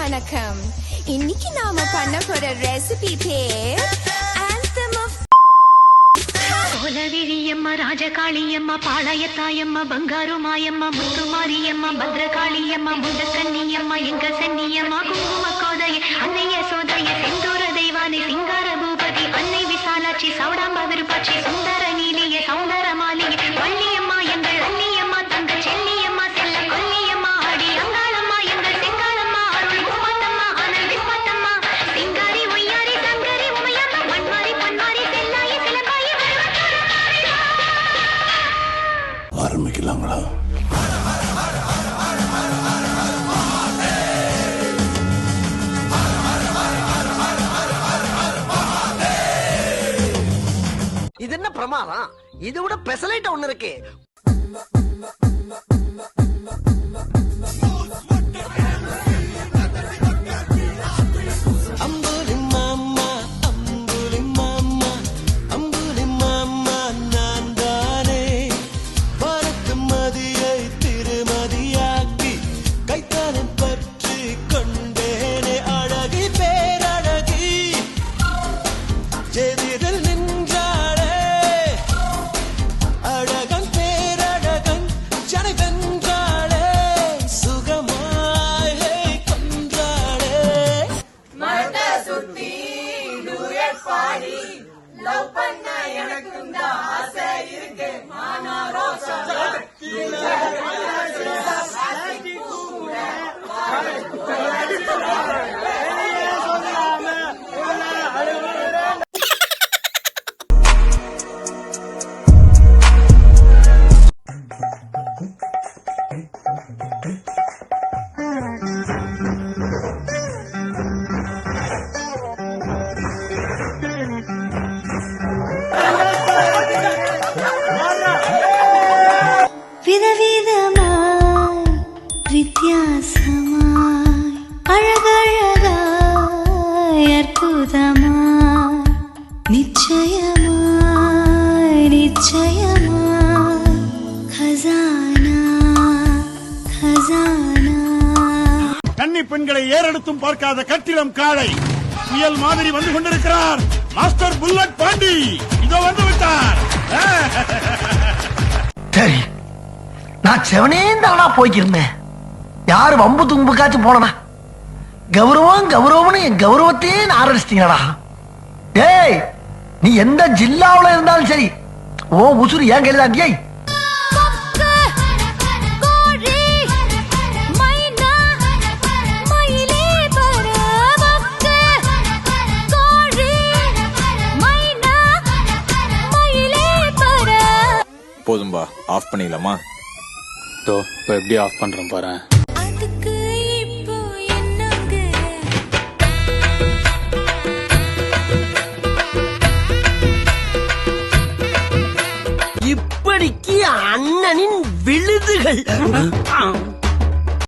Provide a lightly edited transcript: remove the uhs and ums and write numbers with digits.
வணக்கம். இன்னைக்கு நாம பண்ண போற ரெசிபி பேர் Anthem of கோலவிழியம்மா, ராஜகாளியம்மா, பாளையத்தாயம்மா, பங்காரு மாயம்மா, முத்துமாரியம்மா, பத்ரகாளியம்மா, முண்டக்கன்னியம்மா, எங்க சன்னியம்மா, குங்கும கோதைய, அன்னைய சோதைய, செந்தூர தெய்வானை, சிங்கார பூபதி, அன்னை விசாலாட்சி, சௌடாம்ப விருப்பாட்சி, சுந்தர நீலிய, சௌந்தர மாலிய, வள்ளியம்மா, எங்கள் அன்னியம்மா, தங்க செல்லியம்மா, செல்ல கொல்லியம்மா, ஆடி அங்காளம்மா, எங்கள் செங்காளம்மா, அருள் முப்பாத்தம்மா, அனல் விஸ்வத்தம்மா, சிங்காரி ஒய்யாரி சங்கரி உமையம்மா, மண்மாரி பொன்மாரி செல்லாயி சிலம்பாயி ஆரம்பிக்கலாங்களா? இது என்ன பிரமாதம்? இதை விட பெசலைட் ஒண்ணு இருக்கு. வித்தியாசமாய் அழகழகாய் அற்புதமாய் நிச்சயமாய் நிச்சயமாய் கசானா கசானா. கன்னி பெண்களை ஏறெடுத்தும் பார்க்காத கட்டிடம் காளை புயல் மாதிரி வந்து கொண்டிருக்கிறார் மாஸ்டர் புல்லட் பாண்டி. இதோ வந்து விட்டார். சரி, நான் செவனே தானா போய்க்கிருந்தேன். யாரு வம்பு தும்புக்காச்சும் போனா கௌரவம் கௌரவம்னு என் கௌரவத்தையே ஆரம்பிச்சிட்டீங்களா? டேய், நீ எந்த ஜில்லாவுல இருந்தாலும் சரி, ஓ உசுறு ஏன் கையில தாண்டியை. போதும்பா, ஆஃப் பண்ணிடலாமா? இப்போ எப்படி ஆஃப் பண்றேன் பாரு. இப்படிக்கு அண்ணனின் விழுதுகள்